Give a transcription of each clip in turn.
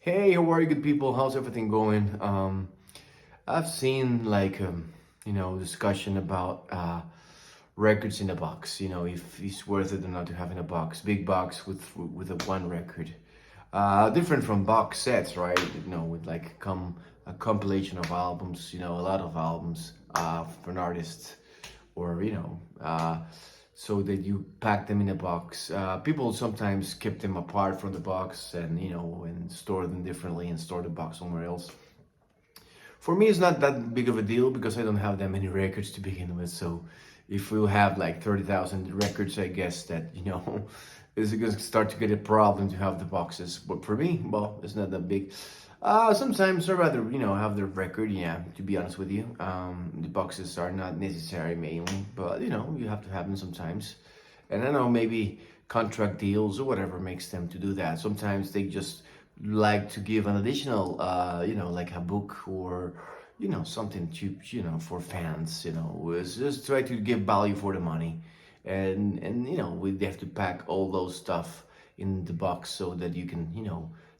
Hey, how are you, good people? How's everything going? I've seen discussion about records in a box. If it's worth it or not to have in a box, big box with a one record. Different from box sets, right? With like come a compilation of albums. A lot of albums for an artist, or so that you pack them in a box. People sometimes keep them apart from the box and and store them differently and store the box somewhere else. For me, it's not that big of a deal because I don't have that many records to begin with. So if we have like 30,000 records, I guess that is going to start to get a problem to have the boxes. But for me, well, it's not that big. Sometimes I rather have the record. Yeah, to be honest with you, the boxes are not necessary mainly, but you have to have them sometimes. And I know maybe contract deals or whatever makes them to do that. Sometimes they just like to give an additional, like a book or something cheap, for fans. It's just try to give value for the money, and we have to pack all those stuff in the box so that you can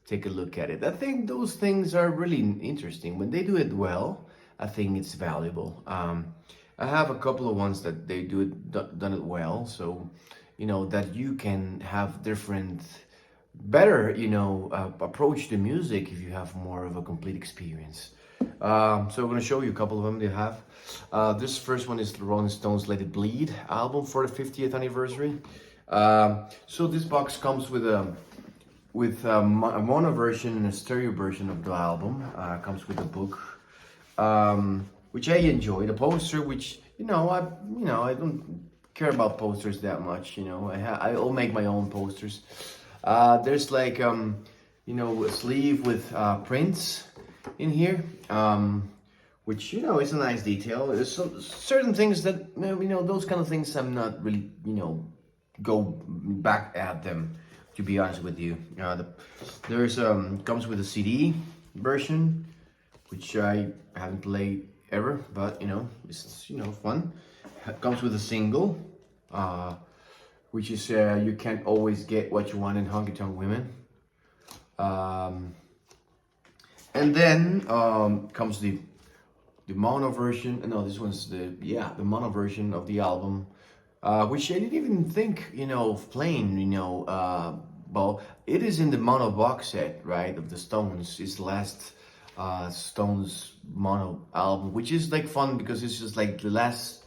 take a look at it. I think those things are really interesting when they do it well. I think it's valuable. I have a couple of ones that they done it well, so that you can have different better approach to music if you have more of a complete experience. So I'm going to show you a couple of them they have. This first one is the Rolling Stones Let It Bleed album for the 50th anniversary. So this box comes with a mono version and a stereo version of the album. Comes with a book, which I enjoy. The poster, which I don't care about posters that much. I'll make my own posters. There's like a sleeve with prints in here, which is a nice detail. There's some certain things that those kind of things I'm not really go back at them, to be honest with you. There's comes with a CD version, which I haven't played ever, but it's fun. Comes with a single, which is you can't always get what you want in Honky Tonk Women. And then comes the mono version. No, this one's the mono version of the album, which I didn't even think of playing. Well, it is in the mono box set, right, of the Stones. It's the last Stones mono album, which is like fun because it's just like the last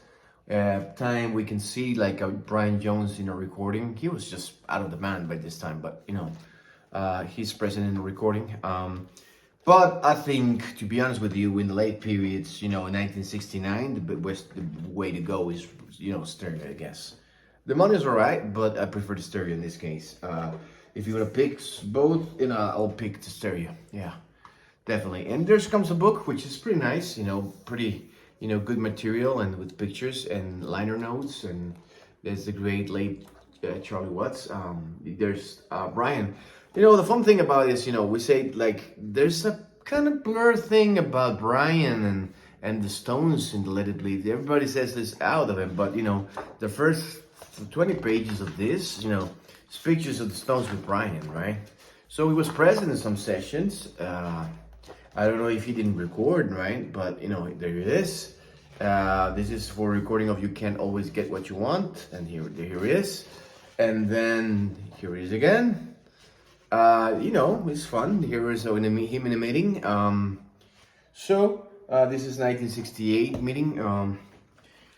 time we can see like a Brian Jones in a recording. He was just out of the band by this time, but he's present in the recording. But I think, to be honest with you, in the late periods, in 1969, the way to go is stereo, I guess. The mono is alright, but I prefer the stereo in this case. If you want to pick both, I'll pick the stereo. Yeah, definitely. And there comes a book, which is pretty nice. Pretty good material and with pictures and liner notes. And there's the great late Charlie Watts. There's Brian. The fun thing about it is, we say like there's a kind of blur thing about Brian and the Stones in the Let It Bleed. Everybody says this out of him, but the first 20 pages of this, it's pictures of the Stones with Brian, right? So he was present in some sessions. I don't know if he didn't record, right? But there it is. This is for recording of You Can't Always Get What You Want, and here it is. And then here it is again. It's fun. Here is him in a meeting. This is 1968 meeting.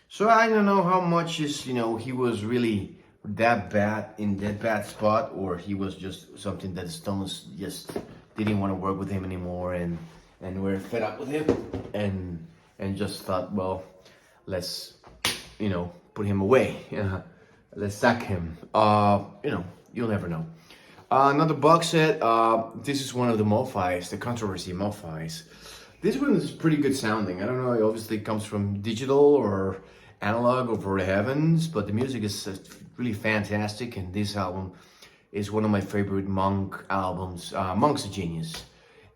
So I don't know how much is he was really that bad spot, or he was just something that the Stones just didn't want to work with him anymore, and were fed up with him, and just thought, well, let's put him away. Let's sack him. You'll never know. Another box set. This is one of the Mo-Fi's, the Controversy Mo-Fi's. This one is pretty good sounding. I don't know, it obviously comes from digital or analog or for the heavens, but the music is really fantastic, and this album is one of my favorite Monk albums. Monk's a genius.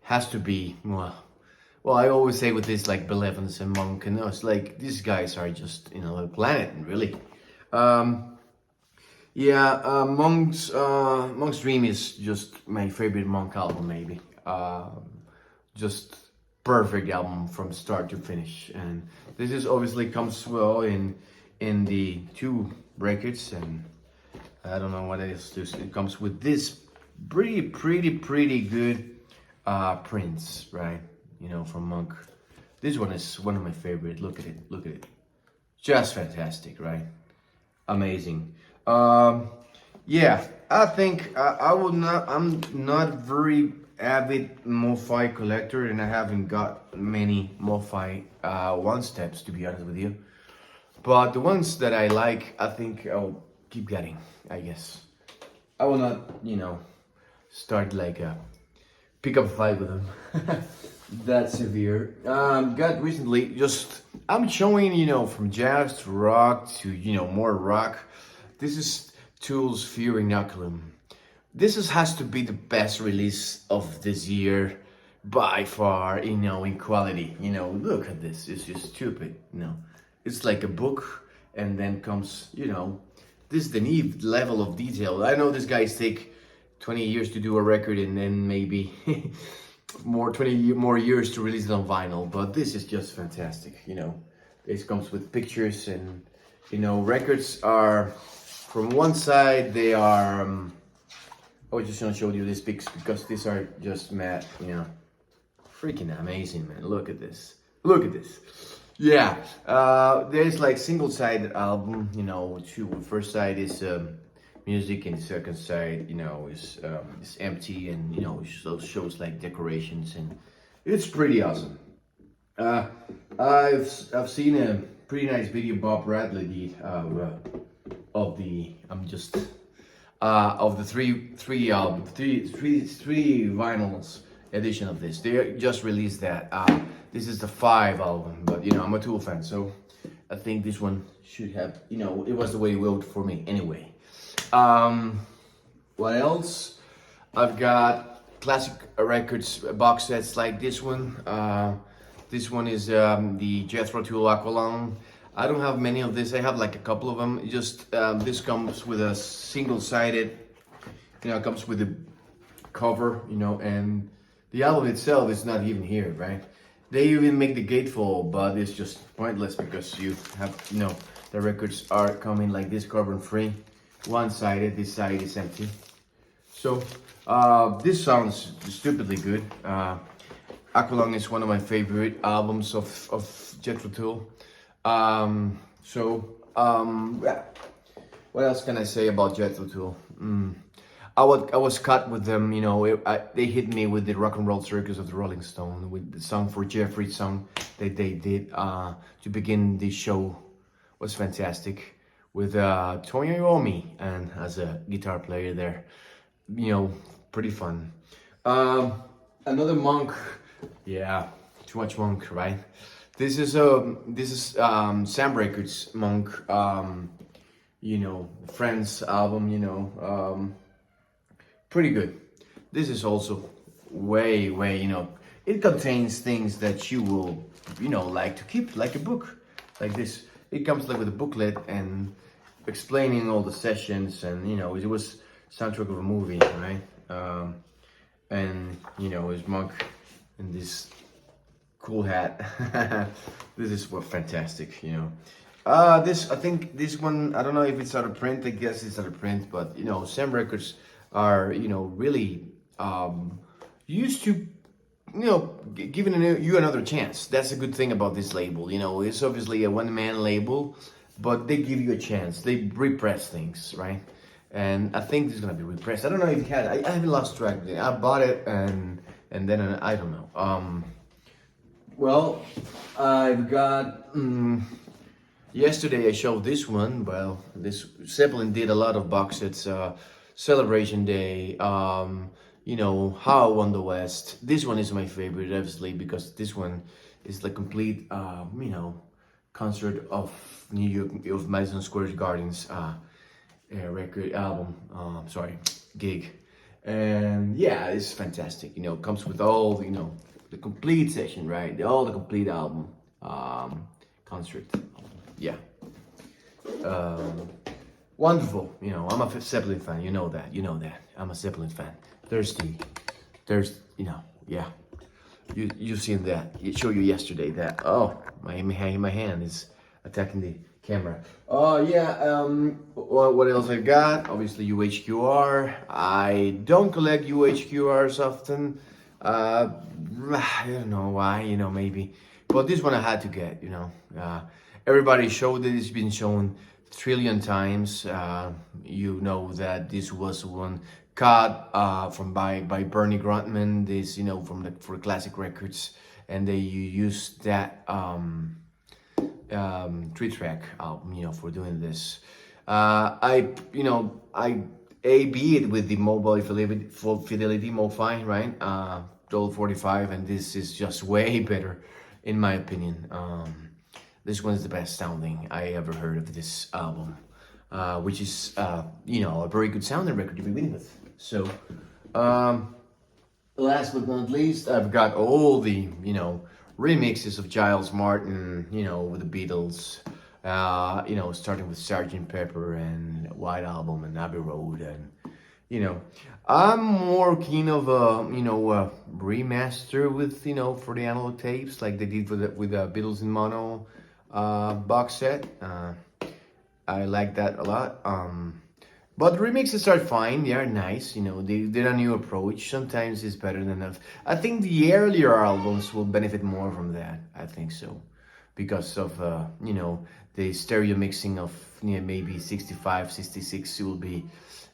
Has to be, well, I always say with this, like Bill Evans and Monk, and it's like, these guys are just, a planet, really. Monk's Dream is just my favorite Monk album, maybe. Just perfect album from start to finish. And this is obviously comes well in the two records, and I don't know what it is. It comes with this pretty good prints, right? You know, from Monk. This one is one of my favorite. Look at it. Look at it. Just fantastic, right? Amazing. Yeah, I think I would not. I'm not very avid MoFi collector, and I haven't got many MoFi one steps, to be honest with you. But the ones that I like, I think I'll keep getting. I guess I will not, you know, start like a pick up a fight with them. That severe. Got recently just I'm showing, you know, from jazz to rock to, you know, more rock. This is Tool's Fear Inoculum. This has to be the best release of this year by far, you know, in quality. You know, look at this. It's just stupid, you know. It's like a book, and then comes, you know, this is the neat level of detail. I know these guys take 20 years to do a record, and then maybe 20 more years to release it on vinyl, but this is just fantastic, you know. This comes with pictures, and, you know, records are, from one side, they are, I was just gonna show you these pics because these are just mad, you know, freaking amazing, man. Look at this. Look at this. Yeah, there's like single-sided album, you know, first side is music, and the second side, you know, is empty, and, you know, it shows like decorations, and it's pretty awesome. I've seen a pretty nice video Bob Bradley did of the three vinyls edition of this. They just released that. This is the 5 album, but, you know, I'm a Tool fan, so I think this one should have, you know, it was the way it wrote for me anyway. What else? I've got classic records box sets like this one. This one is the Jethro Tull Aqualung. I don't have many of this. I have like a couple of them. Just this comes with a single-sided, you know, it comes with the cover, you know, and the album itself is not even here, right? They even make the gatefold, but it's just pointless because you have, you know, the records are coming like this, carbon-free, one-sided. This side is empty. So this sounds stupidly good. Aqualung is one of my favorite albums of Jethro Tull. Yeah. What else can I say about Jethro Tull? I was cut with them, you know. They hit me with the Rock and Roll Circus of the Rolling Stone, with the song for Jeffrey song that they did to begin the show. Was fantastic, with Tony Iommi and as a guitar player there, you know, pretty fun. Another Monk, yeah, too much Monk, right? This is Sam Records Monk, you know, Friends album, you know, pretty good. This is also way, you know, it contains things that you will, you know, like to keep, like a book, like this. It comes like with a booklet and explaining all the sessions, and, you know, it was soundtrack of a movie, right? And, you know, it's Monk in this cool hat. This is fantastic, you know. I think this one, I don't know if it's out of print. I guess it's out of print, but, you know, Sam Records are, you know, really used to, you know, giving you another chance. That's a good thing about this label. You know, it's obviously a one-man label, but they give you a chance. They repress things, right? And I think this is gonna be repressed. I don't know if it had. I haven't lost track of it. I bought it, and then I don't know. Well, I've got. Yesterday I showed this one. Well, this Zeppelin did a lot of box sets. Celebration Day. You know, How I Won the West. This one is my favorite, obviously, because this one is the complete, you know, concert of New York, of Madison Square Garden's record album. Gig, and yeah, it's fantastic. You know, comes with all, you know, the complete session, right? The complete album, concert. Yeah. Wonderful. You know, I'm a Zeppelin fan. You know that. I'm a Zeppelin fan. Thirsty. You know, yeah, you seen that? It showed you yesterday that. Oh, my hand is attacking the camera. Oh yeah. What else I got? Obviously UHQR. I don't collect UHQRs often. Uh, I don't know why. Maybe, but this one I had to get. Everybody showed it. It's been shown trillion times. You know that this was one cut from by Bernie Gruntman. This from the for Classic Records, and they used that 3-track album for doing this. I A/B it with the mobile fidelity Mo-Fi, right? 1245, and this is just way better, in my opinion. This one is the best sounding I ever heard of this album, which is a very good sounding record to begin with. So, last but not least, I've got all the remixes of Giles Martin, with the Beatles, starting with Sgt. Pepper and White Album and Abbey Road, and I'm more keen of a remaster with for the analog tapes like they did with the Beatles in Mono box set. I like that a lot. But remixes are fine. They are nice. They're a new approach. Sometimes it's better than enough. I think the earlier albums will benefit more from that. I think so, because of the stereo mixing of maybe 65, 66 will be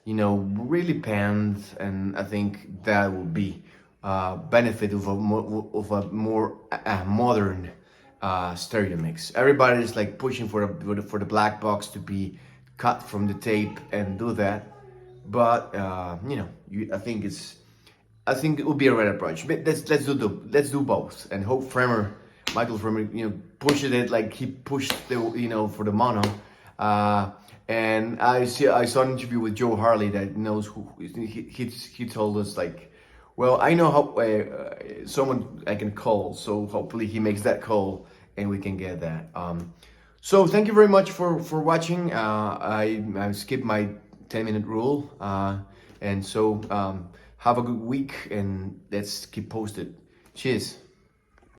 really panned, and I think that will be benefit of a more modern stereo mix. Everybody's like pushing for the black box to be cut from the tape and do that, but I think it would be a right approach. But let's do both, and hope Michael Fremer, pushes it like he pushed the for the mono. And I saw an interview with Joe Harley that knows who he told us like, well, I know how someone I can call, so hopefully he makes that call and we can get that. So thank you very much for watching. I skipped my 10-minute rule, and so have a good week, and let's keep posted. Cheers.